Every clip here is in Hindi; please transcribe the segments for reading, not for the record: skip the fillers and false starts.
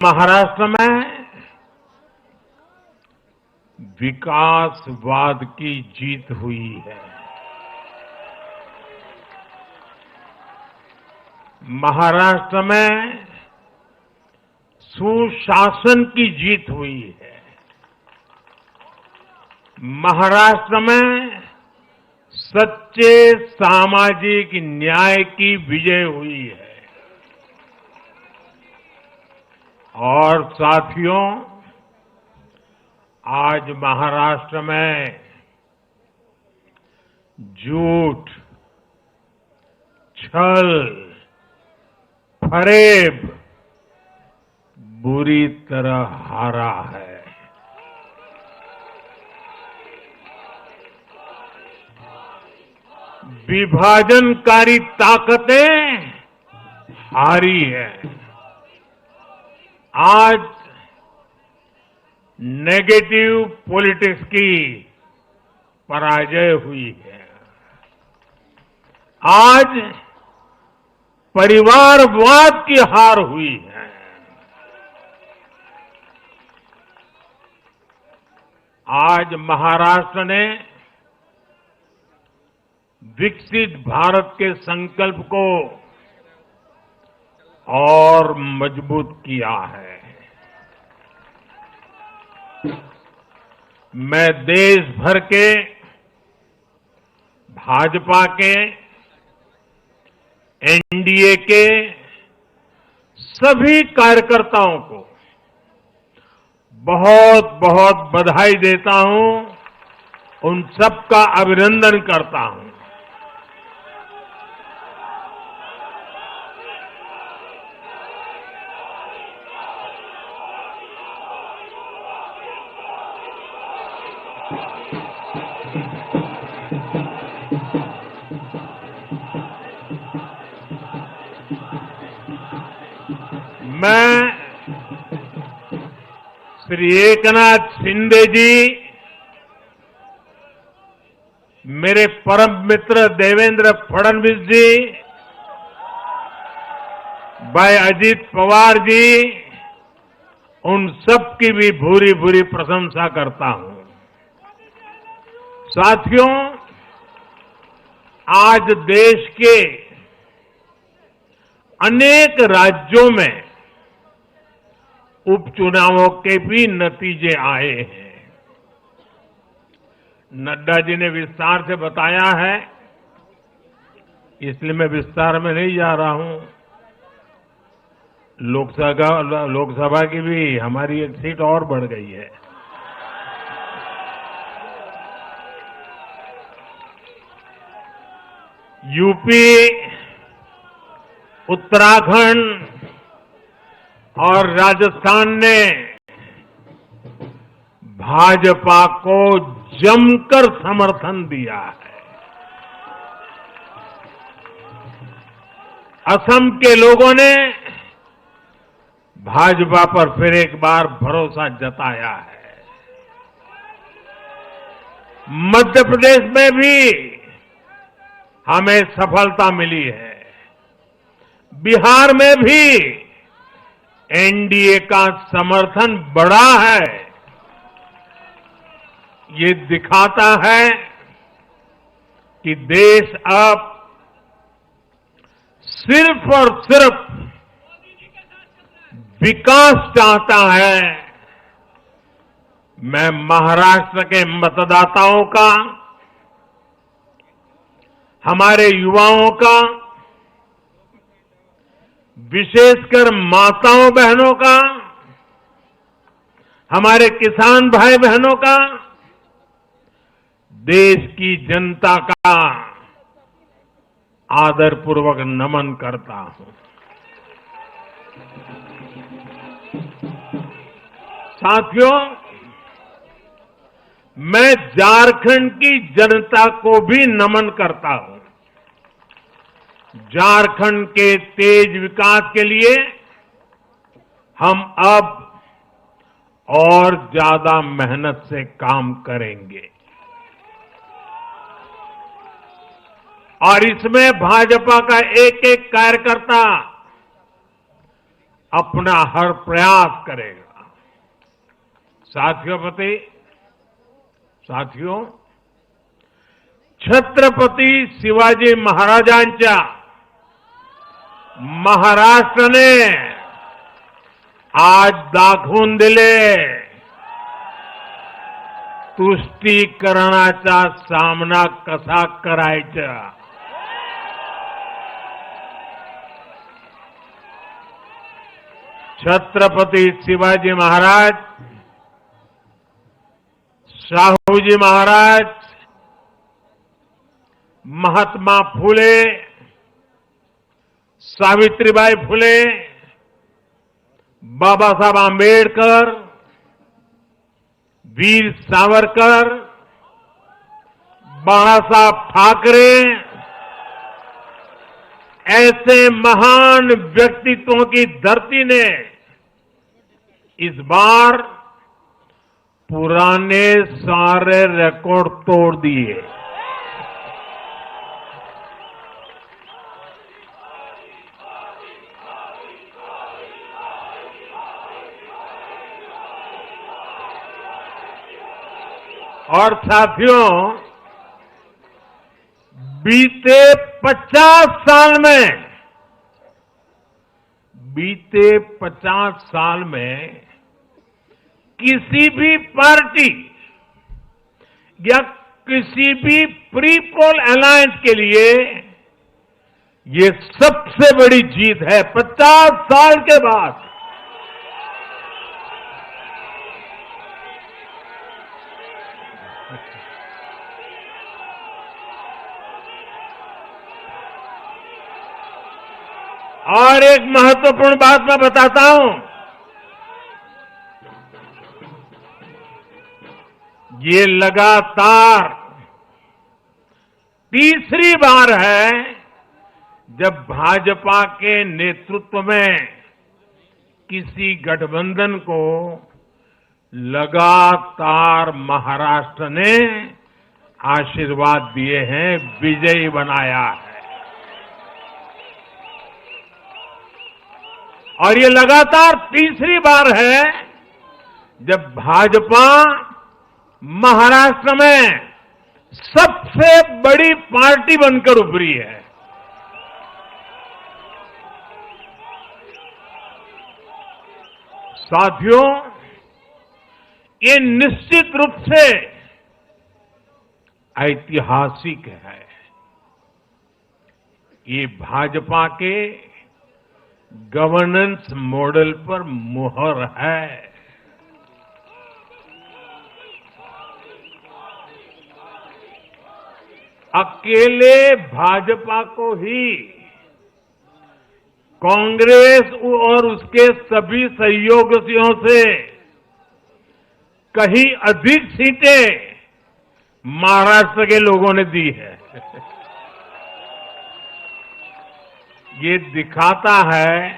महाराष्ट्र में विकासवाद की जीत हुई है। महाराष्ट्र में सुशासन की जीत हुई है। महाराष्ट्र में सच्चे सामाजिक न्याय की विजय हुई है। और साथियों, आज महाराष्ट्र में झूठ, छल, फरेब बुरी तरह हारा है। विभाजनकारी ताकतें हारी है। आज नेगेटिव पॉलिटिक्स की पराजय हुई है। आज परिवारवाद की हार हुई है। आज महाराष्ट्र ने विकसित भारत के संकल्प को और मजबूत किया है। मैं देश भर के भाजपा के, एनडीए के सभी कार्यकर्ताओं को बहुत बहुत बधाई देता हूं, उन सबका अभिनंदन करता हूं। मैं श्री एकनाथ शिंदे जी, मेरे परम मित्र देवेंद्र फडणवीस जी, भाई अजीत पवार जी, उन सब की भी भूरी भूरी प्रशंसा करता हूं। साथियों, आज देश के अनेक राज्यों में उपचुनावों के भी नतीजे आए हैं। नड्डा जी ने विस्तार से बताया है, इसलिए मैं विस्तार में नहीं जा रहा हूं। लोकसभा की भी हमारी एक सीट और बढ़ गई है। यूपी, उत्तराखंड और राजस्थान ने भाजपा को जमकर समर्थन दिया है। असम के लोगों ने भाजपा पर फिर एक बार भरोसा जताया है। मध्य प्रदेश में भी हमें सफलता मिली है। बिहार में भी एनडीए का समर्थन बढ़ा है। ये दिखाता है कि देश अब सिर्फ और सिर्फ विकास चाहता है। मैं महाराष्ट्र के मतदाताओं का, हमारे युवाओं का, विशेषकर माताओं बहनों का, हमारे किसान भाई बहनों का, देश की जनता का आदरपूर्वक नमन करता हूं। साथियों, मैं झारखंड की जनता को भी नमन करता हूं। झारखंड के तेज विकास के लिए हम अब और ज्यादा मेहनत से काम करेंगे और इसमें भाजपा का एक एक कार्यकर्ता अपना हर प्रयास करेगा। साथियों, छत्रपती शिवाजी महाराजांच्या महाराष्ट्राने आज दाखवून दिले तुष्टीकरणाचा सामना कसा करायचा। छत्रपती शिवाजी महाराज, शाहूजी महाराज, महात्मा फुले, सावित्रीबाई फुले, बाबासाहेब आंबेडकर, वीर सावरकर, बाळासाहेब ठाकरे, ऐसे महान व्यक्तित्वों की धरती ने इस बार पुराने सारे रिकॉर्ड तोड़ दिए। और साथियों, बीते 50 साल में किसी भी पार्टी या किसी भी प्री पोल अलायंस के लिए ये सबसे बड़ी जीत है। 50 साल के बाद और एक महत्वपूर्ण बात मैं बताता हूं, ये लगातार तीसरी बार है जब भाजपा के नेतृत्व में किसी गठबंधन को लगातार महाराष्ट्र ने आशीर्वाद दिए हैं, विजयी बनाया है। और ये लगातार तीसरी बार है जब भाजपा महाराष्ट्र में सबसे बड़ी पार्टी बनकर उभरी है। साथियों, ये निश्चित रूप से ऐतिहासिक है। ये भाजपा के गवर्नेंस मॉडल पर मुहर है। अकेले भाजपा को ही कांग्रेस और उसके सभी सहयोगियों से कहीं अधिक सीटें महाराष्ट्र के लोगों ने दी है। ये दिखाता है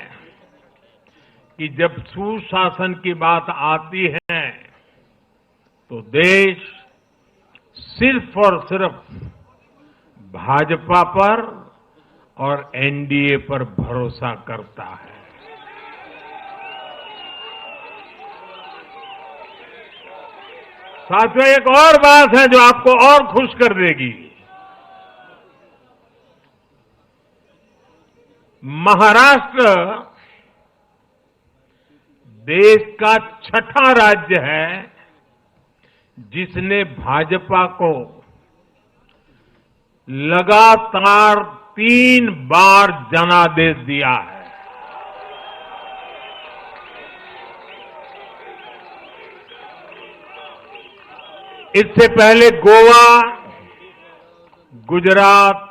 कि जब सुशासन की बात आती है तो देश सिर्फ और सिर्फ भाजपा पर और एनडीए पर भरोसा करता है। साथियों, एक और बात है जो आपको और खुश कर देगी। महाराष्ट्र देश का छठा राज्य है जिसने भाजपा को लगातार 3 बार जनादेश दिया है। इससे पहले गोवा, गुजरात,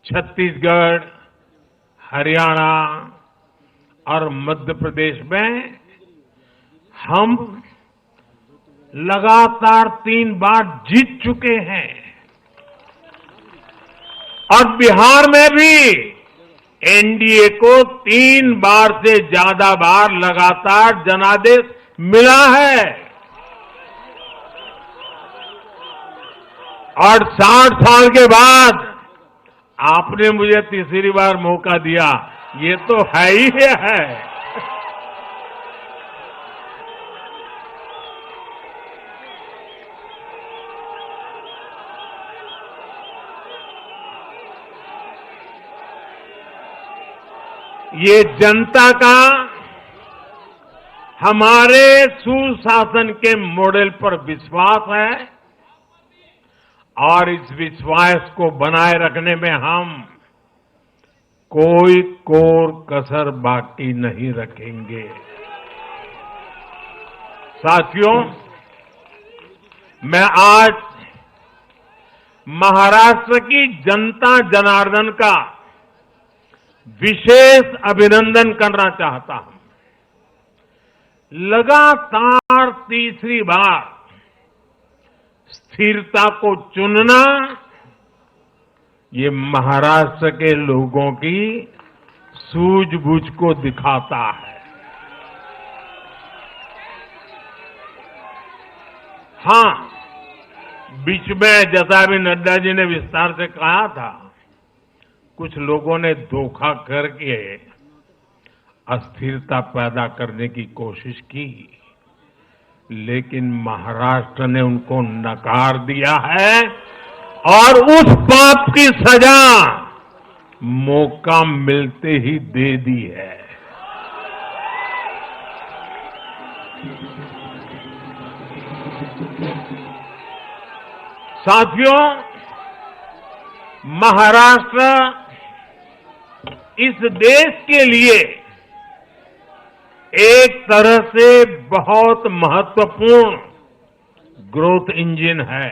छत्तीसगढ़, हरियाणा और मध्य प्रदेश में हम लगातार 3 बार जीत चुके हैं और बिहार में भी एनडीए को 3 बार से ज्यादा बार लगातार जनादेश मिला है। और 60 साल के बाद आपने मुझे तीसरी बार मौका दिया, ये तो है ही है। ये जनता का हमारे सुशासन के मॉडल पर विश्वास है और इस विश्वास को बनाए रखने में हम कोई कोर कसर बाकी नहीं रखेंगे। साथियों, मैं आज महाराष्ट्र की जनता जनार्दन का विशेष अभिनंदन करना चाहता हूं। लगातार तीसरी बार स्थिरता को चुनना ये महाराष्ट्र के लोगों की सूझबूझ को दिखाता है। हां, बीच में जैसा अभी नड्डा जी ने विस्तार से कहा था, कुछ लोगों ने धोखा करके अस्थिरता पैदा करने की कोशिश की, लेकिन महाराष्ट्र ने उनको नकार दिया है और उस पाप की सजा मौका मिलते ही दे दी है। साथियों, महाराष्ट्र इस देश के लिए एक तरह से बहुत महत्वपूर्ण ग्रोथ इंजन है।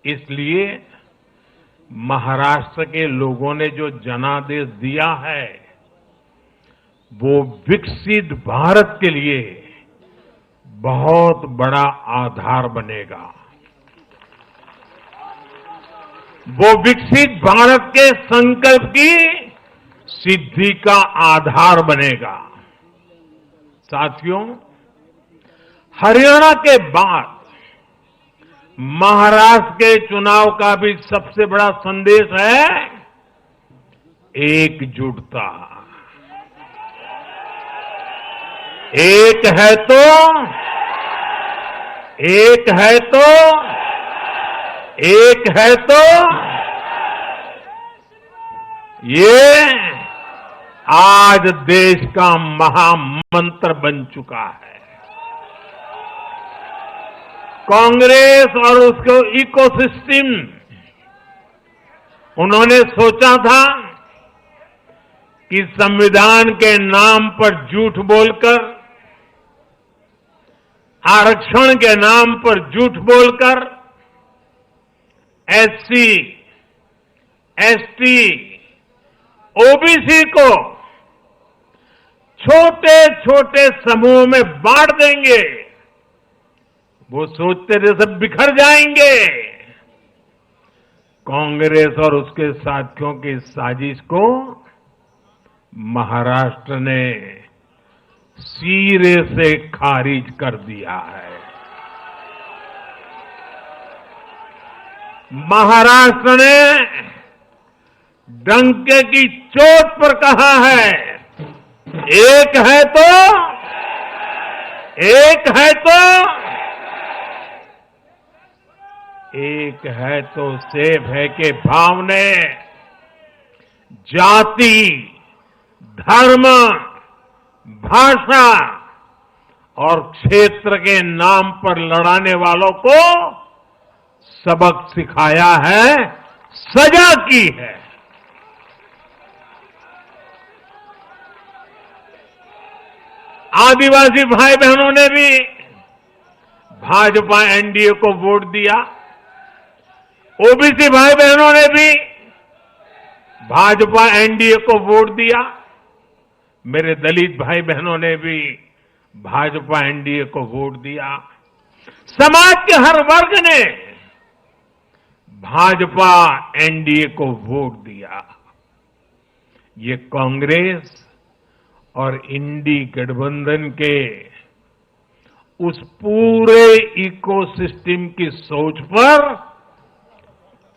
इसलिए महाराष्ट्र के लोगों ने जो जनादेश दिया है, वो विकसित भारत के लिए बहुत बड़ा आधार बनेगा। वो विकसित भारत के संकल्प की सिद्धि का आधार बनेगा। साथियों, हरियाणा के बाद महाराष्ट्र के चुनाव का भी सबसे बड़ा संदेश है एकजुटता। एक है तो ये आज देश का महामंत्र बन चुका है। कांग्रेस और उसके इकोसिस्टम, उन्होंने सोचा था कि संविधान के नाम पर झूठ बोलकर, आरक्षण के नाम पर झूठ बोलकर एससी, एसटी, ओबीसी को छोटे छोटे समूह में बांट देंगे। वो सोचते थे सब बिखर जाएंगे। कांग्रेस और उसके साथियों की साजिश को महाराष्ट्र ने सिरे से खारिज कर दिया है। महाराष्ट्र ने डंके की चोट पर कहा है, एक है तो सेफ है के भाव ने जाति, धर्म, भाषा और क्षेत्र के नाम पर लड़ाने वालों को सबक सिखाया है, सजा की है। आदिवासी भाई बहनों ने भी भाजपा एनडीए को वोट दिया। ओबीसी भाई बहनों ने भी भाजपा एनडीए को वोट दिया। मेरे दलित भाई बहनों ने भी भाजपा एनडीए को वोट दिया। समाज के हर वर्ग ने भाजपा एनडीए को वोट दिया। ये कांग्रेस और इंडी गठबंधन के उस पूरे इकोसिस्टम की सोच पर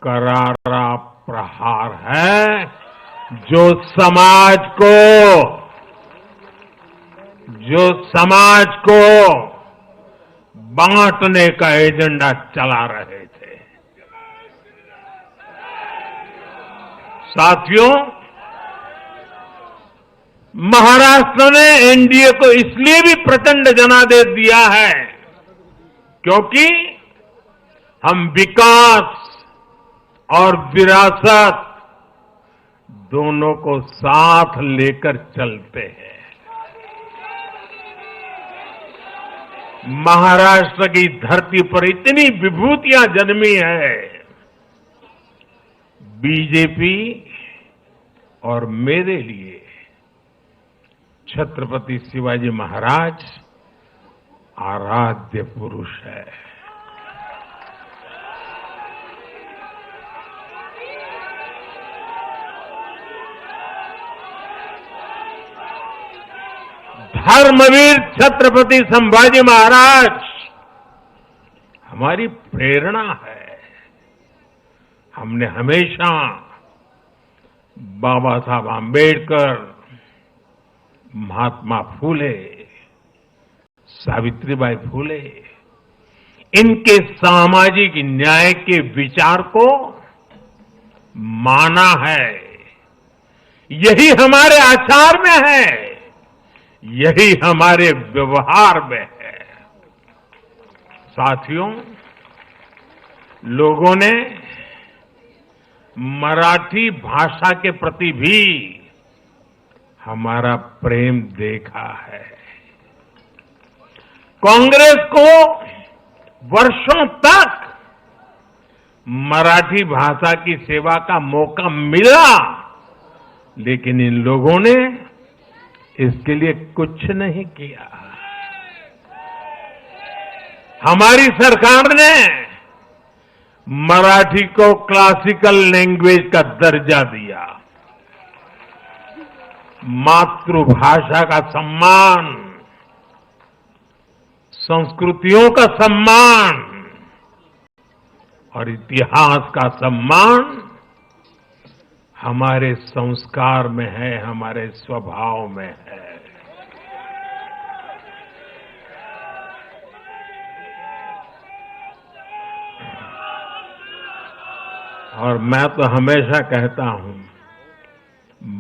करारा प्रहार है, जो समाज को बांटने का एजेंडा चला रहे थे। साथियों, महाराष्ट्र ने एनडीए को इसलिए भी प्रचंड जनादेश दिया है क्योंकि हम विकास और विरासत दोनों को साथ लेकर चलते हैं। महाराष्ट्र की धरती पर इतनी विभूतियां जन्मी है। बीजेपी और मेरे लिए छत्रपति शिवाजी महाराज आराध्य पुरुष है। धर्मवीर छत्रपति संभाजी महाराज हमारी प्रेरणा है। हमने हमेशा बाबा साहब आंबेडकर, महात्मा फूले, सावित्रीबाई फूले, इनके सामाजिक न्याय के विचार को माना है। यही हमारे आचार में है, यही हमारे व्यवहार में है। साथियों, लोगों ने मराठी भाषा के प्रति भी हमारा प्रेम देखा है। कांग्रेस को वर्षों तक मराठी भाषा की सेवा का मौका मिला, लेकिन इन लोगों ने इसके लिए कुछ नहीं किया। हमारी सरकार ने मराठी को क्लासिकल लैंग्वेज का दर्जा दिया। मातृभाषा का सम्मान, संस्कृतियों का सम्मान और इतिहास का सम्मान हमारे संस्कार में है, हमारे स्वभाव में है। और मैं तो हमेशा कहता हूं,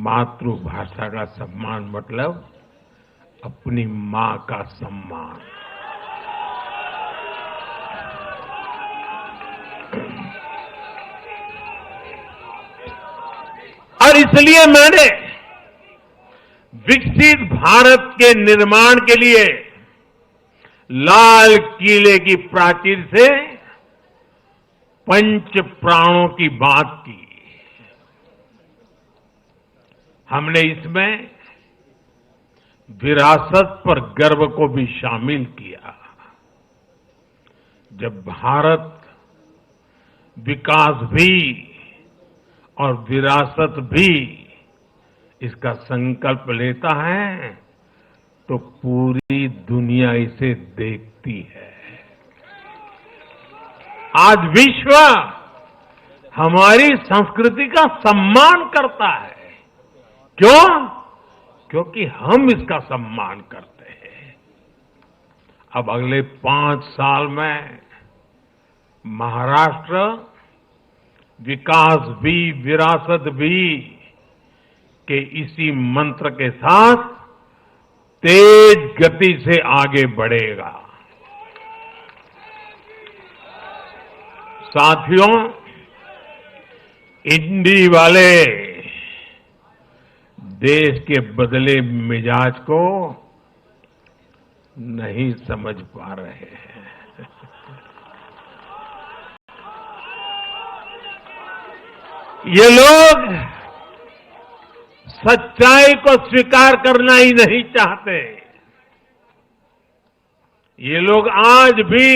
मातृभाषा का सम्मान मतलब अपनी मां का सम्मान। और इसलिए मैंने विकसित भारत के निर्माण के लिए लाल किले की प्राचीर से पंच प्राणों की बात की। हमने इसमें विरासत पर गर्व को भी शामिल किया। जब भारत विकास भी और विरासत भी इसका संकल्प लेता है तो पूरी दुनिया इसे देखती है। आज विश्व हमारी संस्कृति का सम्मान करता है। क्यों? क्योंकि हम इसका सम्मान करते हैं। अब अगले 5 साल में महाराष्ट्र विकास भी विरासत भी के इसी मंत्र के साथ तेज गति से आगे बढ़ेगा। साथियों, इंडी वाले देश के बदले मिजाज को नहीं समझ पा रहे हैं। ये लोग सच्चाई को स्वीकार करना ही नहीं चाहते। ये लोग आज भी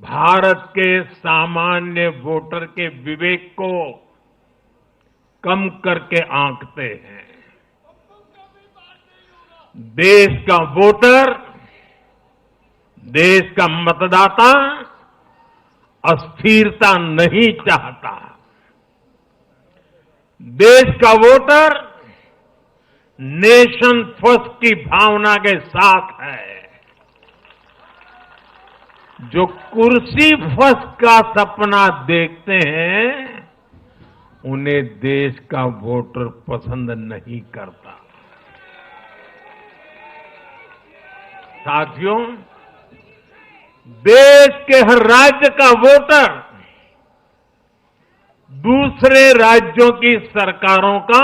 भारत के सामान्य वोटर के विवेक को कम करके आंकते हैं। देश का वोटर, देश का मतदाता अस्थिरता नहीं चाहता। देश का वोटर नेशन फर्स्ट की भावना के साथ है। जो कुर्सी फर्स्ट का सपना देखते हैं उन्हें देश का वोटर पसंद नहीं करता। साथियों, देश के हर राज्य का वोटर दूसरे राज्यों की सरकारों का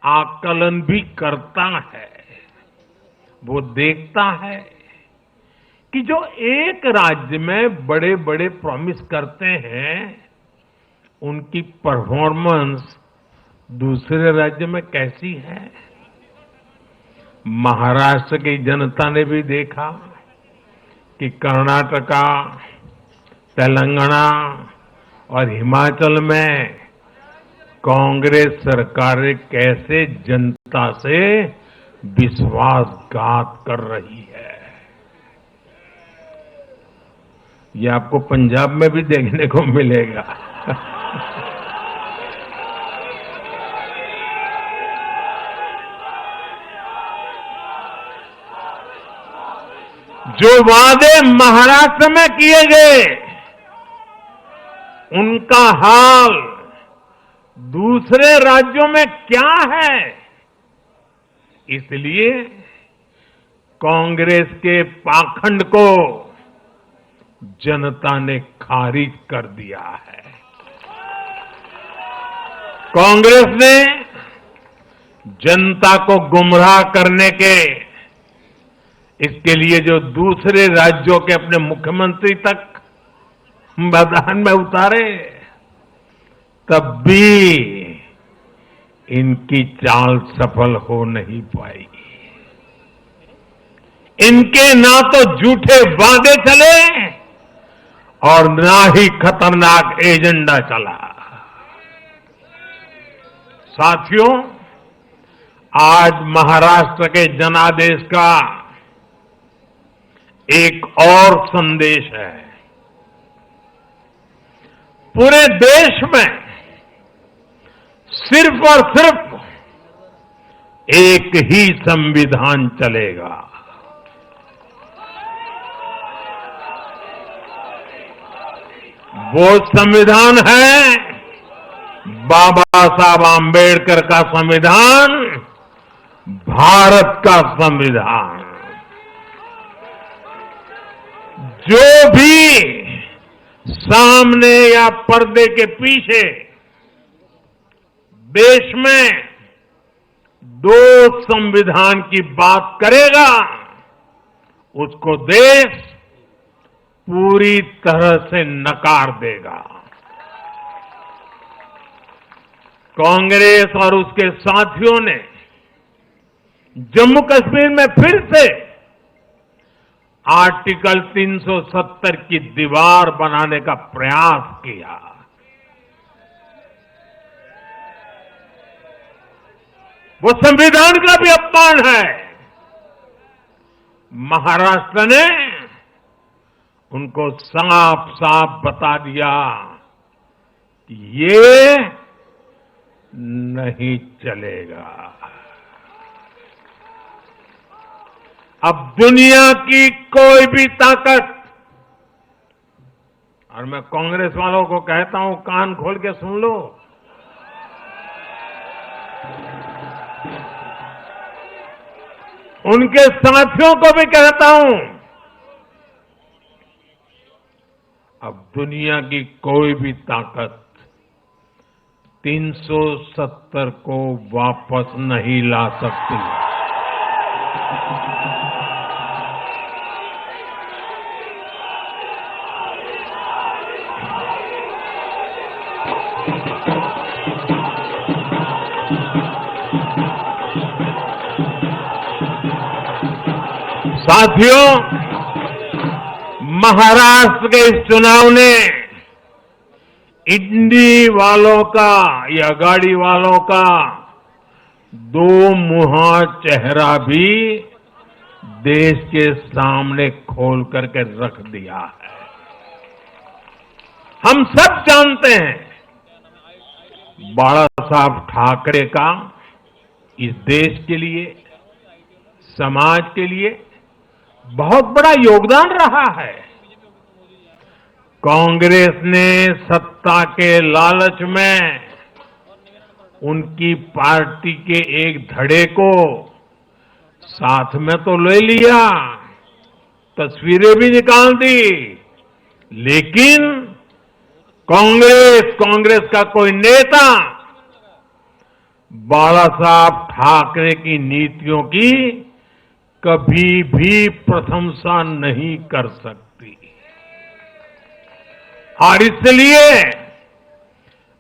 आकलन भी करता है। वो देखता है कि जो एक राज्य में बड़े बड़े प्रॉमिस करते हैं, उनकी परफॉर्मेंस दूसरे राज्य में कैसी है। महाराष्ट्र की जनता ने भी देखा कि कर्नाटका, तेलंगाना और हिमाचल में कांग्रेस सरकारें कैसे जनता से विश्वासघात कर रही है। ये आपको पंजाब में भी देखने को मिलेगा। जो वादे महाराष्ट्र में किए गए, उनका हाल दूसरे राज्यों में क्या है। इसलिए कांग्रेस के पाखंड को जनता ने खारिज कर दिया है। कांग्रेस ने जनता को गुमराह करने के इसके लिए जो दूसरे राज्यों के अपने मुख्यमंत्री तक मैदान में उतारे, तब भी इनकी चाल सफल हो नहीं पाई। इनके ना तो झूठे वादे चले और ना ही खतरनाक एजेंडा चला। साथियों, आज महाराष्ट्र के जनादेश का एक और संदेश है। पूरे देश में सिर्फ और सिर्फ एक ही संविधान चलेगा। वो संविधान है बाबा साहब आम्बेडकर का संविधान, भारत का संविधान। जो भी सामने या पर्दे के पीछे देश में दो संविधान की बात करेगा, उसको देश पूरी तरह से नकार देगा। कांग्रेस और उसके साथियों ने जम्मू कश्मीर में फिर से आर्टिकल 370 की दीवार बनाने का प्रयास किया। वो संविधान का भी अपमान है। महाराष्ट्र ने उनको साफ साफ बता दिया कि ये नहीं चलेगा। अब दुनिया की कोई भी ताकत, और मैं कांग्रेस वालों को कहता हूं, कान खोल के सुन लो, उनके साथियों को भी कहता हूं, अब दुनिया की कोई भी ताकत 370 को वापस नहीं ला सकती। साथियों, महाराष्ट्र के इस चुनाव ने इंडी वालों का या गाड़ी वालों का दो मुहा चेहरा भी देश के सामने खोल करके रख दिया है। हम सब जानते हैं, बाला साहब ठाकरे का इस देश के लिए, समाज के लिए बहुत बड़ा योगदान रहा है। कांग्रेस ने सत्ता के लालच में उनकी पार्टी के एक धड़े को साथ में तो ले लिया, तस्वीरें भी निकाल दी, लेकिन कांग्रेस का कोई नेता बाला साहब ठाकरे की नीतियों की कभी भी प्रशंसा नहीं कर सकती। और इसलिए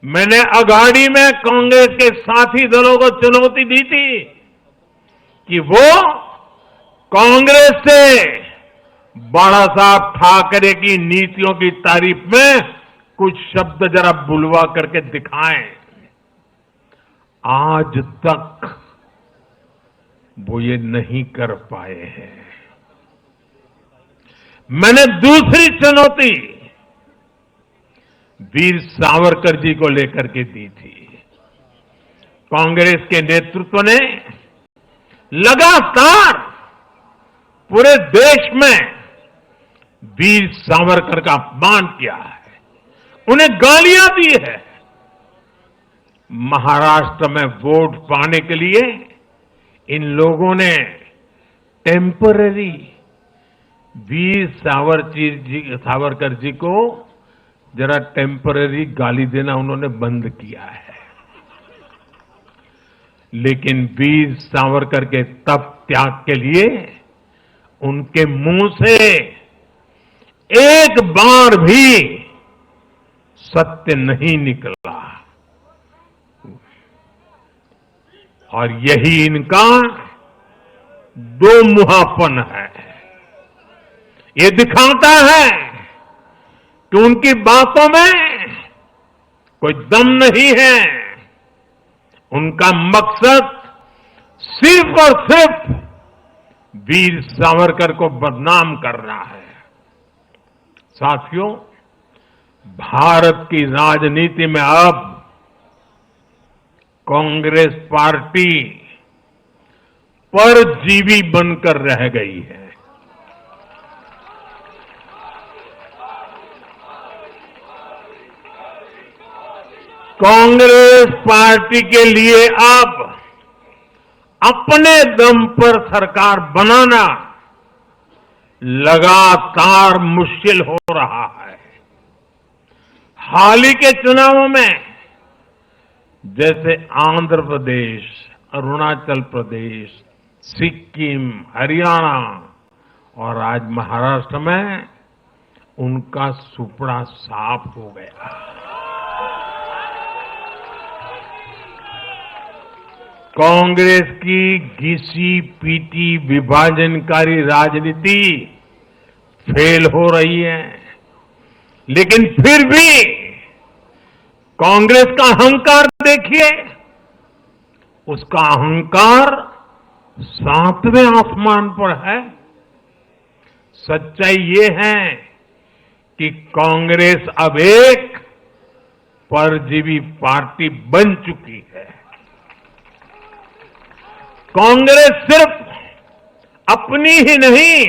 मैंने अघाड़ी में कांग्रेस के साथी दलों को चुनौती दी थी कि वो कांग्रेस से बाला साहब ठाकरे की नीतियों की तारीफ में कुछ शब्द जरा बुलवा करके दिखाएं। आज तक वो ये नहीं कर पाए हैं। मैंने दूसरी चुनौती वीर सावरकर जी को लेकर के दी थी। कांग्रेस के नेतृत्व ने लगातार पूरे देश में वीर सावरकर का अपमान किया है, उन्हें गालियां दी है। महाराष्ट्र में वोट पाने के लिए इन लोगों ने टेम्पररी वीर सावरकर जी को जरा टेम्पररी गाली देना उन्होंने बंद किया है। लेकिन वीर सावरकर के तप त्याग के लिए उनके मुंह से एक बार भी सत्य नहीं निकला, और यही इनका दो मुहापन है। ये दिखाता है कि उनकी बातों में कोई दम नहीं है। उनका मकसद सिर्फ और सिर्फ वीर सावरकर को बदनाम करना है। साथियों, भारत की राजनीति में अब कांग्रेस पार्टी परजीवी बनकर रह गई है। कांग्रेस पार्टी के लिए अब अपने दम पर सरकार बनाना लगातार मुश्किल हो रहा है। हाल ही के चुनावों में जैसे आंध्र प्रदेश, अरुणाचल प्रदेश, सिक्किम, हरियाणा और आज महाराष्ट्र में उनका सुपड़ा साफ हो गया। कांग्रेस की घिसी पीटी विभाजनकारी राजनीति फेल हो रही है, लेकिन फिर भी कांग्रेस का अहंकार देखिए। उसका अहंकार 7वें आसमान पर है। सच्चाई ये है कि कांग्रेस अब एक परजीवी पार्टी बन चुकी है। कांग्रेस सिर्फ अपनी ही नहीं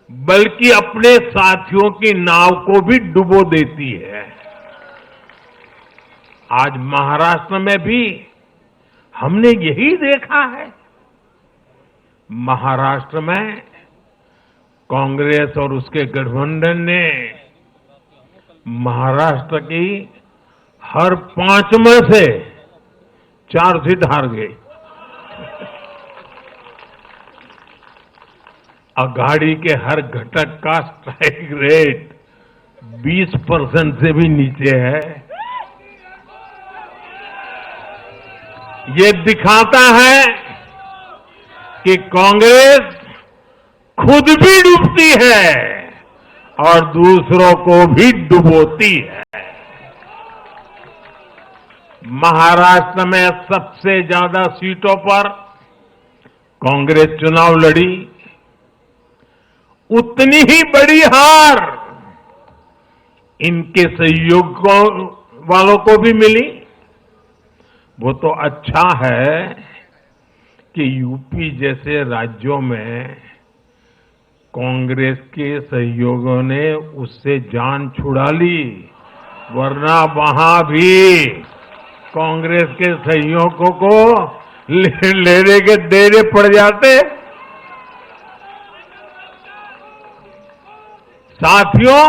बल्कि अपने साथियों की नाव को भी डुबो देती है। आज महाराष्ट्र में भी हमने यही देखा है। महाराष्ट्र में कांग्रेस और उसके गठबंधन ने महाराष्ट्र की हर 5 में से 4 सीट हार गई। अघाड़ी के हर घटक का स्ट्राइक रेट 20% से भी नीचे है। ये दिखाता है कि कांग्रेस खुद भी डूबती है और दूसरों को भी डुबोती है। महाराष्ट्र में सबसे ज्यादा सीटों पर कांग्रेस चुनाव लड़ी, उतनी ही बड़ी हार इनके सहयोग वालों को भी मिली। वो तो अच्छा है कि यूपी जैसे राज्यों में कांग्रेस के सहयोगियों ने उससे जान छुड़ा ली, वरना वहां भी कांग्रेस के सहयोगियों को लेने के देने पड़ जाते। साथियों,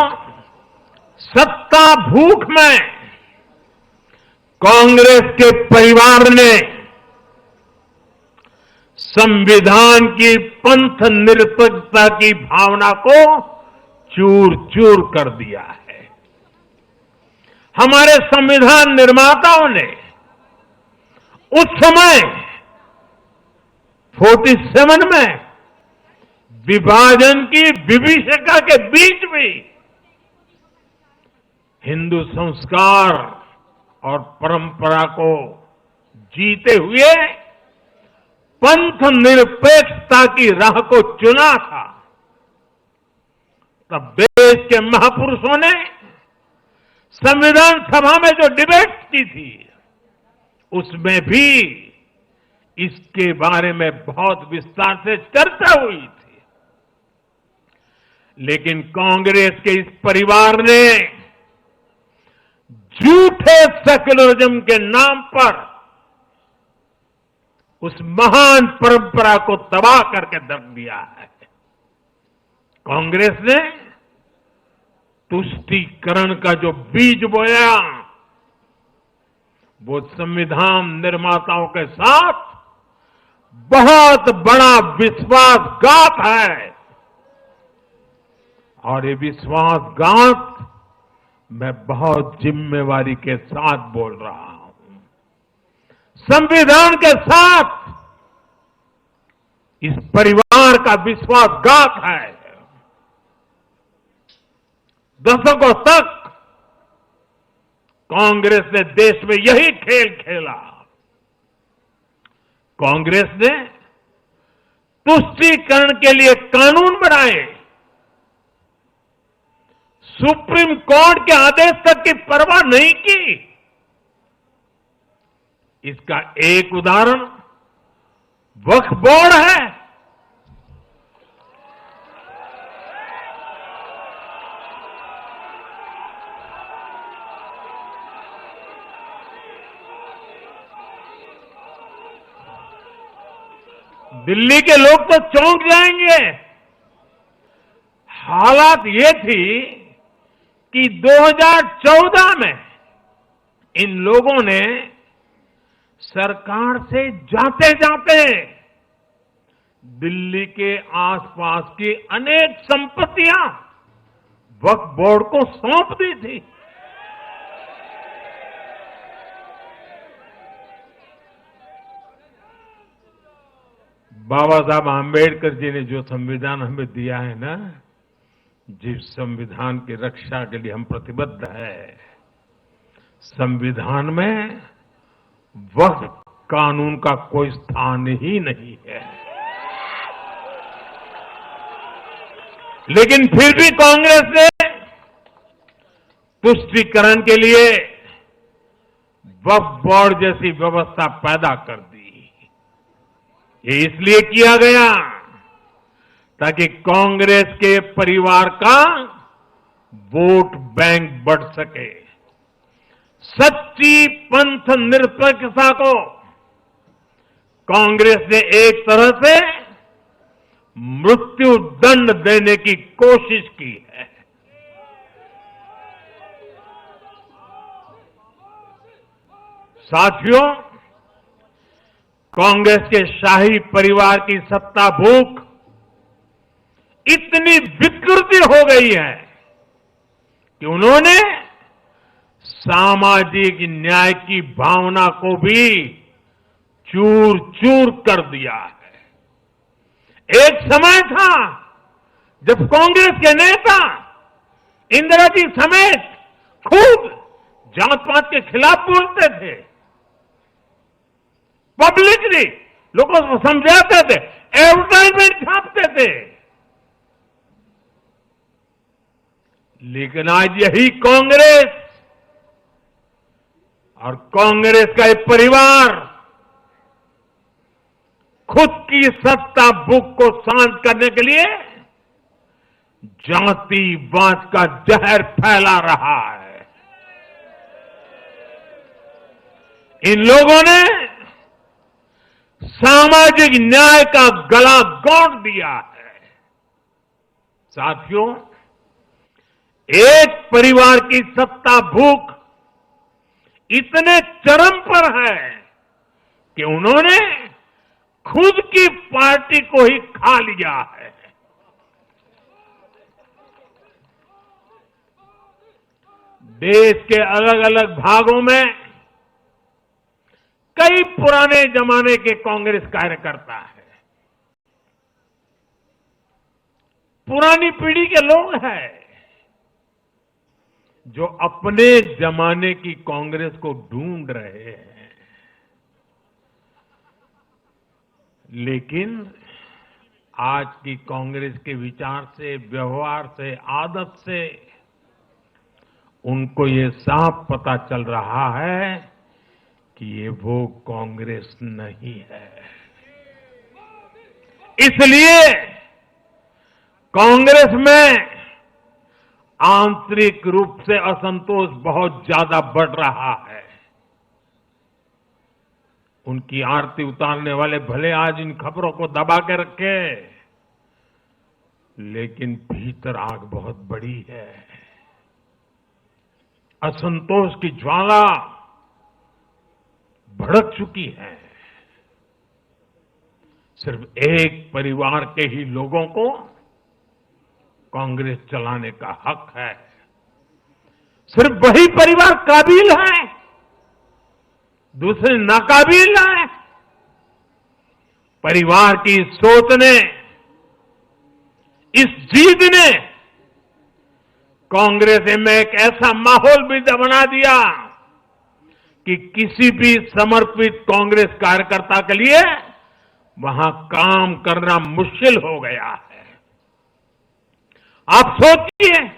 सत्ता भूख में कांग्रेस के परिवार ने संविधान की पंथ निरपेक्षता की भावना को चूर चूर कर दिया है। हमारे संविधान निर्माताओं ने उस समय 47 में विभाजन की विभीषिका के बीच भी हिंदू संस्कार और परंपरा को जीते हुए पंथ निरपेक्षता की राह को चुना था। तब देश के महापुरुषों ने संविधान सभा में जो डिबेट की थी, उसमें भी इसके बारे में बहुत विस्तार से चर्चा हुई थी। लेकिन कांग्रेस के इस परिवार ने झूठे सेक्युलरिज्म के नाम पर उस महान परंपरा को तबाह करके रख दिया है। कांग्रेस ने तुष्टीकरण का जो बीज बोया, वो संविधान निर्माताओं के साथ बहुत बड़ा विश्वासघात है। और ये विश्वासघात मैं बहुत जिम्मेवारी के साथ बोल रहा हूं। संविधान के साथ इस परिवार का विश्वासघात है। दशकों तक कांग्रेस ने देश में यही खेल खेला। कांग्रेस ने तुष्टीकरण के लिए कानून बनाए, सुप्रीम कोर्ट के आदेश तक की परवाह नहीं की। इसका एक उदाहरण वक्फ बोर्ड है। दिल्ली के लोग तो चौंक जाएंगे। हालात ये थी कि 2014 में इन लोगों ने सरकार से जाते जाते दिल्ली के आसपास की अनेक संपत्तियां वक्फ बोर्ड को सौंप दी थी। बाबा साहब आंबेडकर जी ने जो संविधान हमें दिया है ना, जिस संविधान की रक्षा के लिए हम प्रतिबद्ध है, संविधान में वक्फ कानून का कोई स्थान ही नहीं है। लेकिन फिर भी कांग्रेस ने तुष्टीकरण के लिए वक्फ बोर्ड जैसी व्यवस्था पैदा कर दी। ये इसलिए किया गया ताकि कांग्रेस के परिवार का वोट बैंक बढ़ सके। सच्ची पंथ निरपेक्षता को कांग्रेस ने एक तरह से मृत्यु दंड देने की कोशिश की है। साथियों, कांग्रेस के शाही परिवार की सत्ता भूख इतनी विकृति हो गई है कि उन्होंने सामाजिक न्याय की भावना को भी चूर चूर कर दिया है। एक समय था जब कांग्रेस के नेता इंदिरा जी समेत खूब जात पात के खिलाफ बोलते थे, पब्लिकली लोगों को समझाते थे, एडवर्टाइजमेंट छापते थे। लेकिन आज यही कांग्रेस और कांग्रेस का एक परिवार खुद की सत्ता भूख को शांत करने के लिए जातिवाद का जहर फैला रहा है। इन लोगों ने सामाजिक न्याय का गला घोंट दिया है। साथियों, एक परिवार की सत्ता भूख इतने चरम पर है कि उन्होंने खुद की पार्टी को ही खा लिया है। देश के अलग अलग भागों में कई पुराने जमाने के कांग्रेस कार्यकर्ता है, पुरानी पीढ़ी के लोग हैं जो अपने जमाने की कांग्रेस को ढूंढ रहे हैं। लेकिन आज की कांग्रेस के विचार से, व्यवहार से, आदत से उनको ये साफ पता चल रहा है कि ये वो कांग्रेस नहीं है। इसलिए कांग्रेस में आंतरिक रूप से असंतोष बहुत ज्यादा बढ़ रहा है। उनकी आरती उतारने वाले भले आज इन खबरों को दबा के रखे, लेकिन भीतर आग बहुत बड़ी है। असंतोष की ज्वाला भड़क चुकी है। सिर्फ एक परिवार के ही लोगों को कांग्रेस चलाने का हक है। सिर्फ वही परिवार काबिल है, दूसरे नाकाबिल हैं। परिवार की सोच ने, इस जीत ने कांग्रेस में एक ऐसा माहौल भी बना दिया कि किसी भी समर्पित कांग्रेस कार्यकर्ता के लिए वहां काम करना मुश्किल हो गया है। आप सोचिए,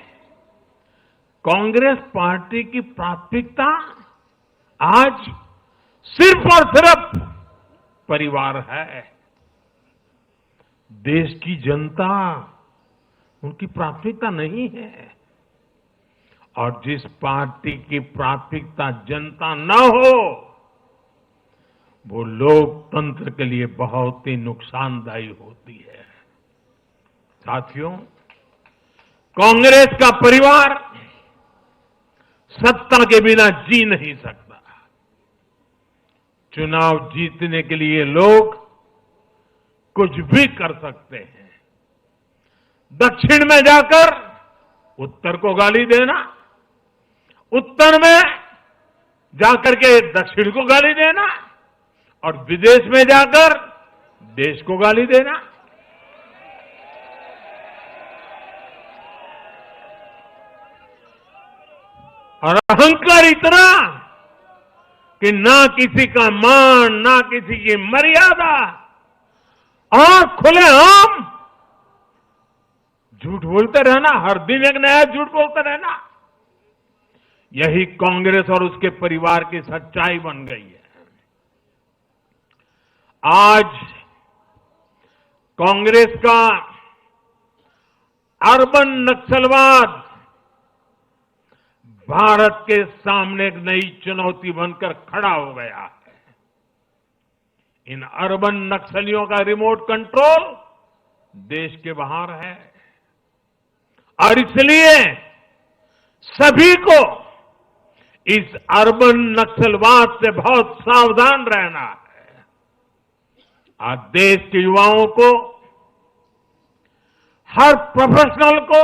कांग्रेस पार्टी की प्राथमिकता आज सिर्फ और सिर्फ परिवार है। देश की जनता उनकी प्राथमिकता नहीं है। और जिस पार्टी की प्राथमिकता जनता न हो, वो लोकतंत्र के लिए बहुत ही नुकसानदायी होती है। साथियों, कांग्रेस का परिवार सत्ता के बिना जी नहीं सकता। चुनाव जीतने के लिए लोग कुछ भी कर सकते हैं। दक्षिण में जाकर उत्तर को गाली देना, उत्तर में जाकर के दक्षिण को गाली देना, और विदेश में जाकर देश को गाली देना। और अहंकार इतना कि ना किसी का मान, ना किसी की मर्यादा, और खुलेआम झूठ बोलते रहना, हर दिन एक नया झूठ बोलते रहना। यही कांग्रेस और उसके परिवार की सच्चाई बन गई है। आज कांग्रेस का अर्बन नक्सलवाद भारत के सामने एक नई चुनौती बनकर खड़ा हो गया है। इन अर्बन नक्सलियों का रिमोट कंट्रोल देश के बाहर है, और इसलिए सभी को इस अर्बन नक्सलवाद से बहुत सावधान रहना है। आज देश के युवाओं को, हर प्रोफेशनल को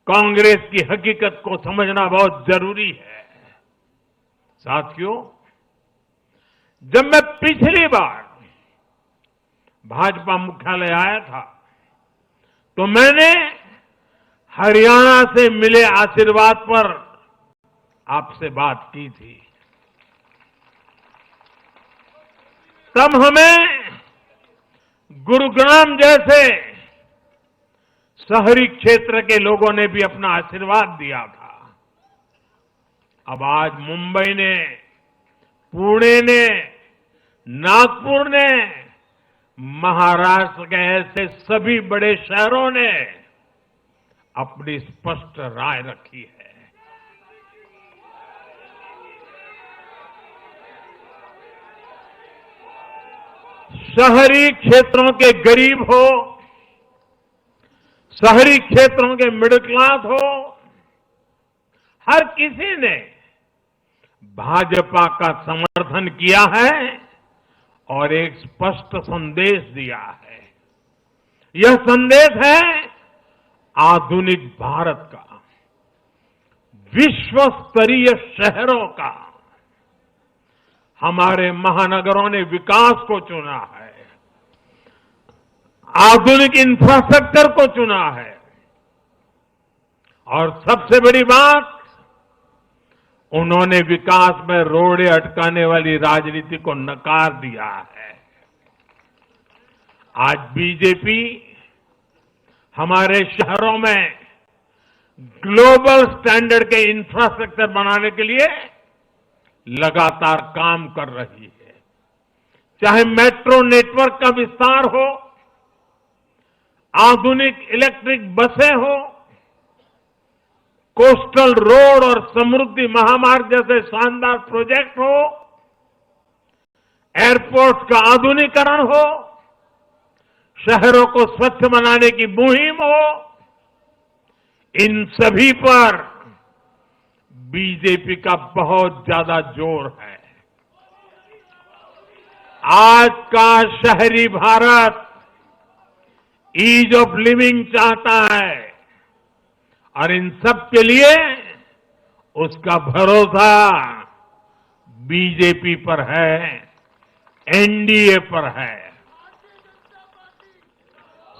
कांग्रेस की हकीकत को समझना बहुत जरूरी है। साथियों, जब मैं पिछली बार भाजपा मुख्यालय आया था, तो मैंने हरियाणा से मिले आशीर्वाद पर आपसे बात की थी। तब हमें गुरुग्राम जैसे शहरी क्षेत्र के लोगों ने भी अपना आशीर्वाद दिया था। अब आज मुंबई ने, पुणे ने, नागपुर ने, महाराष्ट्र के ऐसे सभी बड़े शहरों ने अपनी स्पष्ट राय रखी है। शहरी क्षेत्रों के गरीब हो, शहरी क्षेत्रों के मिडिल क्लास हो, हर किसी ने भाजपा का समर्थन किया है और एक स्पष्ट संदेश दिया है। यह संदेश है आधुनिक भारत का, विश्व स्तरीय शहरों का। हमारे महानगरों ने विकास को चुना है, आधुनिक इंफ्रास्ट्रक्चर को चुना है और सबसे बड़ी बात, उन्होंने विकास में रोड़े अटकाने वाली राजनीति को नकार दिया है। आज बीजेपी हमारे शहरों में ग्लोबल स्टैंडर्ड के इंफ्रास्ट्रक्चर बनाने के लिए लगातार काम कर रही है। चाहे मेट्रो नेटवर्क का विस्तार हो, आधुनिक इलेक्ट्रिक बसें हो, कोस्टल रोड और समृद्धि महामार्ग जैसे शानदार प्रोजेक्ट हो, एयरपोर्ट का आधुनिकीकरण हो, शहरों को स्वच्छ बनाने की मुहिम हो, इन सभी पर बीजेपी का बहुत ज्यादा जोर है। आज का शहरी भारत ईज ऑफ लिविंग चाहता है और इन सब के लिए उसका भरोसा बीजेपी पर है, एनडीए पर है।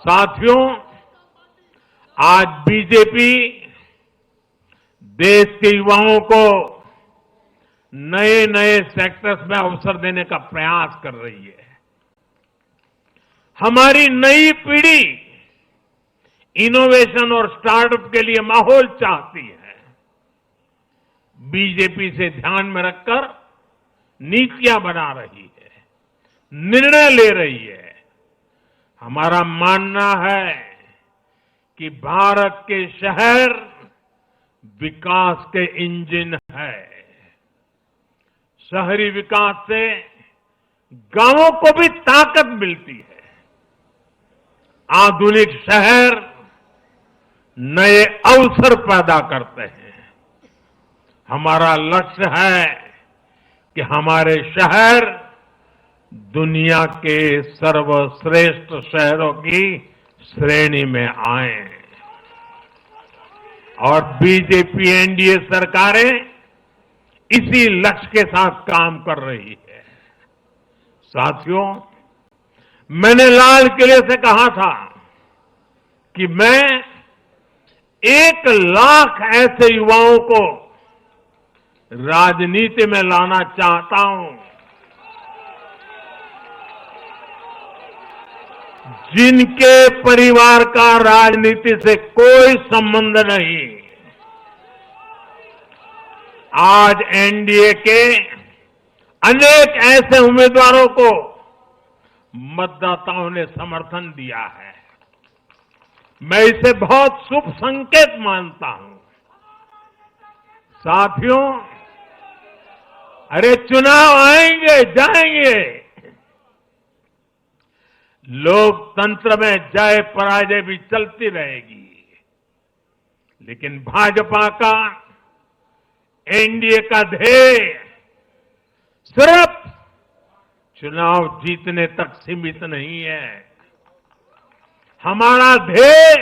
साथियों, आज बीजेपी देश के युवाओं को नए नए सेक्टर्स में अवसर देने का प्रयास कर रही है। हमारी नई पीढ़ी इनोवेशन और स्टार्टअप के लिए माहौल चाहती है। बीजेपी से ध्यान में रखकर नीतियां बना रही है, निर्णय ले रही है। हमारा मानना है कि भारत के शहर विकास के इंजन है। शहरी विकास से गांवों को भी ताकत मिलती है। आधुनिक शहर नए अवसर पैदा करते हैं। हमारा लक्ष्य है कि हमारे शहर दुनिया के सर्वश्रेष्ठ शहरों की श्रेणी में आए और बीजेपी एनडीए सरकारें इसी लक्ष्य के साथ काम कर रही है। साथियों, मैंने लाल किले से कहा था कि मैं 1 लाख ऐसे युवाओं को राजनीति में लाना चाहता हूं जिनके परिवार का राजनीति से कोई संबंध नहीं। आज एनडीए के अनेक ऐसे उम्मीदवारों को मतदाताओं ने समर्थन दिया है। मैं इसे बहुत शुभ संकेत मानता हूं। साथियों, अरे चुनाव आएंगे जाएंगे, लोकतंत्र में जय पराजय भी चलती रहेगी, लेकिन भाजपा का, एनडीए का ध्येय सिर्फ चुनाव जीतने तक सीमित नहीं है। हमारा ध्येय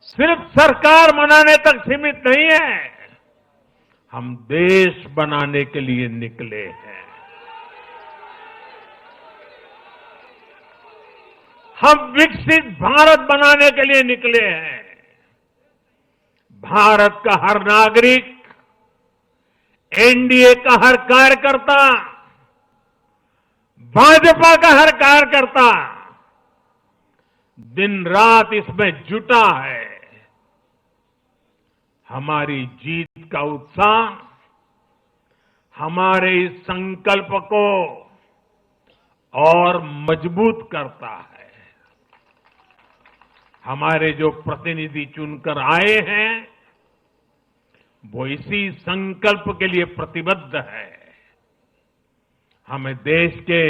सिर्फ सरकार बनाने तक सीमित नहीं है। हम देश बनाने के लिए निकले हैं। हम विकसित भारत बनाने के लिए निकले हैं। भारत का हर नागरिक, एनडीए का हर कार्यकर्ता, भाजपा का हर कार्यकर्ता दिन रात इसमें जुटा है। हमारी जीत का उत्साह हमारे इस संकल्प को और मजबूत करता है। हमारे जो प्रतिनिधि चुनकर आए हैं वो इसी संकल्प के लिए प्रतिबद्ध है। हमें देश के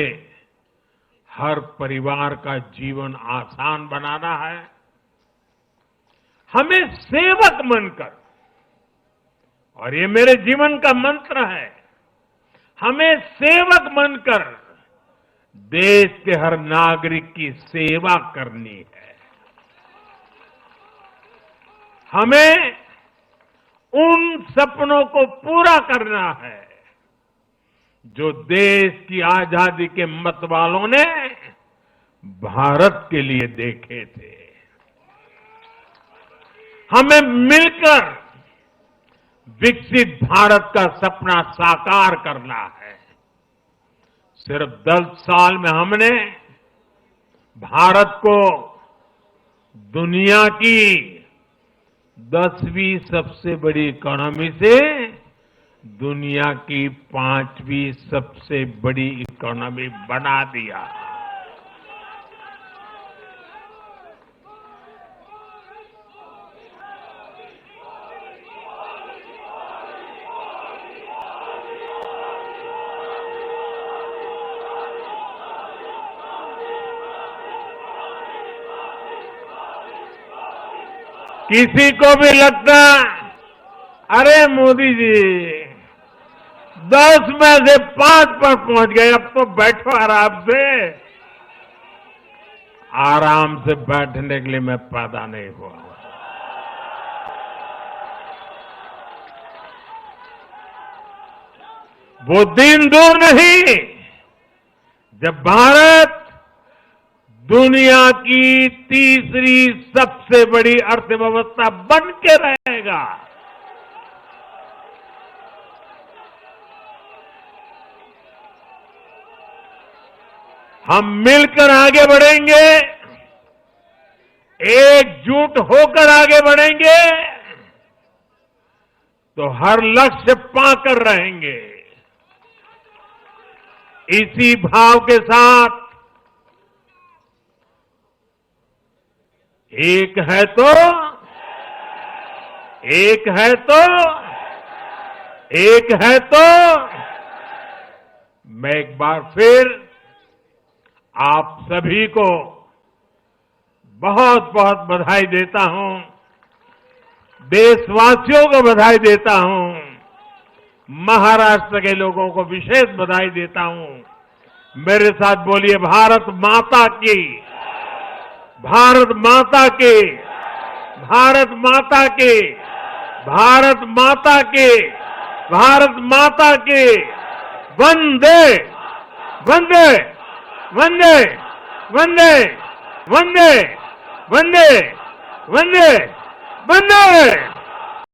हर परिवार का जीवन आसान बनाना है। हमें सेवक बनकर, और ये मेरे जीवन का मंत्र है, हमें सेवक बनकर देश के हर नागरिक की सेवा करनी है। हमें उन सपनों को पूरा करना है जो देश की आजादी के मतवालों ने भारत के लिए देखे थे। हमें मिलकर विकसित भारत का सपना साकार करना है। सिर्फ 10 साल में हमने भारत को दुनिया की 10वीं सबसे बड़ी इकोनॉमी से दुनिया की 5वीं सबसे बड़ी इकोनॉमी बना दिया। किसी को भी लगता अरे मोदी जी 10 में से 5 पर पहुंच गए, अब तो बैठो आराम से। आराम से बैठने के लिए मैं पैदा नहीं हुआ। वो दिन दूर नहीं जब भारत दुनिया की तीसरी सबसे बड़ी अर्थव्यवस्था बन के रहेगा। हम मिलकर आगे बढ़ेंगे, एकजुट होकर आगे बढ़ेंगे तो हर लक्ष्य पाकर रहेंगे। इसी भाव के साथ एक है तो मैं एक बार फिर आप सभी को बहुत बहुत बधाई देता हूं, देशवासियों को बधाई देता हूं, महाराष्ट्र के लोगों को विशेष बधाई देता हूं। मेरे साथ बोलिए भारत माता की, भारत माता की, भारत माता की, भारत माता की, भारत माता की। वंदे वंदे वंदे वंदे वंदे वंदे वंदे वंदे।